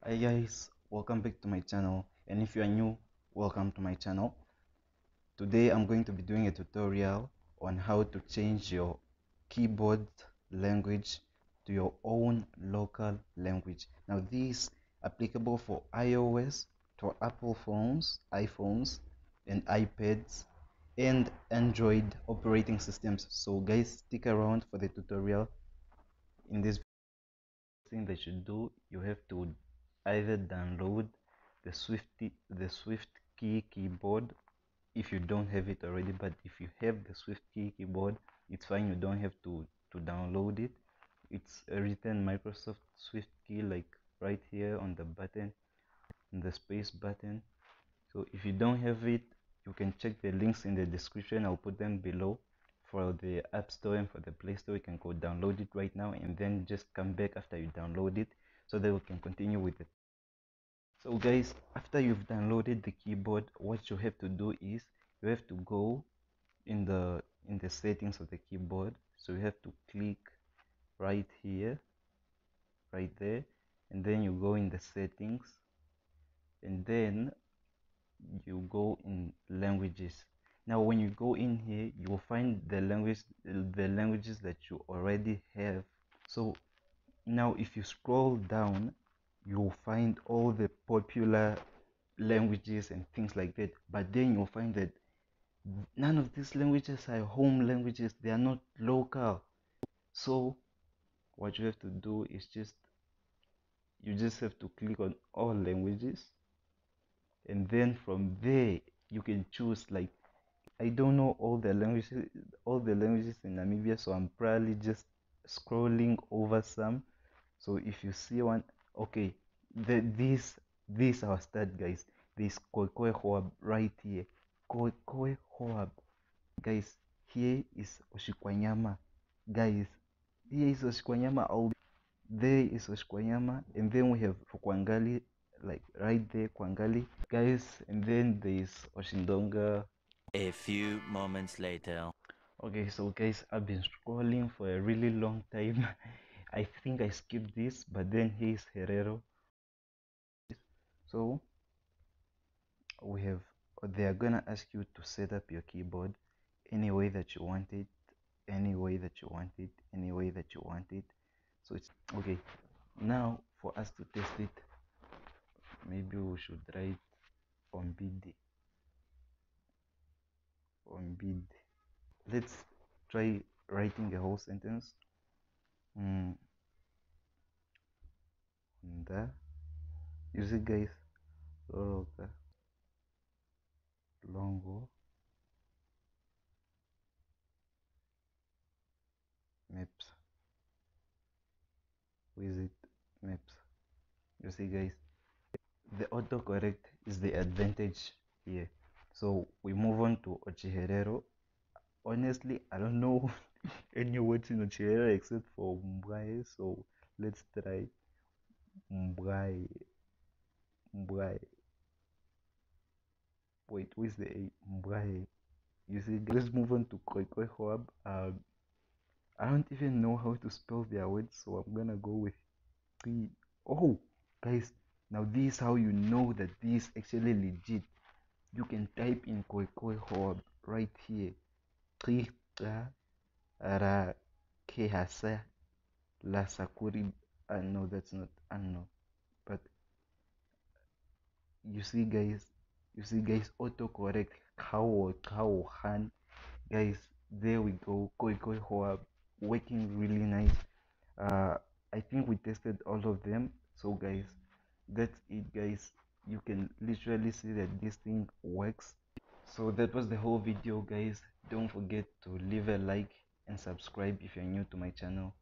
Hi guys, welcome back to my channel, and if you are new, welcome to my channel. Today I'm going to be doing a tutorial on how to change your keyboard language to your own local language. Now this is applicable for iOS, to Apple phones, iPhones and iPads, and Android operating systems. So guys, stick around for the tutorial. In this thing that you do, you have to either download the SwiftKey keyboard if you don't have it already, but if you have the SwiftKey keyboard, it's fine, you don't have to download it. It's written Microsoft SwiftKey, like right here on the button, on the space button. So if you don't have it, you can check the links in the description. I'll put them below. For the App Store and for the Play Store, you can go download it right now and then just come back after you download it so that we can continue with it. So guys, after you've downloaded the keyboard, what you have to do is you have to go in the settings of the keyboard. So you have to click right here, right there, and then you go in the settings, and then you go in languages. Now when you go in here, you will find the languages that you already have. So now if you scroll down, you'll find all the popular languages and things like that, but then you'll find that none of these languages are home languages, they are not local. So what you have to do is you just have to click on all languages, and then from there you can choose, like, I don't know all the languages in Namibia, so I'm probably just scrolling over some. So if you see one, okay, this our start, guys. This Khoekhoegowab right here. Khoekhoegowab, guys. Here is Oshiwambo, guys. Here is Oshiwambo. There is Oshiwambo, and then we have rukwangali, like right there, Kwangali, guys, and then there is Oshindonga. A few moments later. Okay, so guys, I've been scrolling for a really long time. I think I skipped this, but then here's Herrero. So we have, they are gonna ask you to set up your keyboard any way that you want it, any way that you want it, any way that you want it. So it's okay. Now for us to test it, maybe we should write on bid, on bid. Let's try writing a whole sentence. The, you see guys, longo maps, visit maps. You see guys, the autocorrect is the advantage here. So we move on to Ochiherero. Honestly, I don't know any words in Ochiherero except for Mbwaye, so let's try Mbwaye. Mbwaye. Wait, where's the A? Mbwaye. You see, let's move on to Khoekhoegowab. I don't even know how to spell their words, so I'm gonna go with three. Oh, guys, now this is how you know that this is actually legit. You can type in Khoekhoegowab right here. Trika ra kehasa la sakuri. No, that's not. No, but you see, guys. You see, guys. Autocorrect. Kao han. Guys, there we go. Khoekhoegowab working really nice. I think we tested all of them. So guys, that's it, guys. You can literally see that this thing works. So that was the whole video, guys. Don't forget to leave a like and subscribe if you're new to my channel.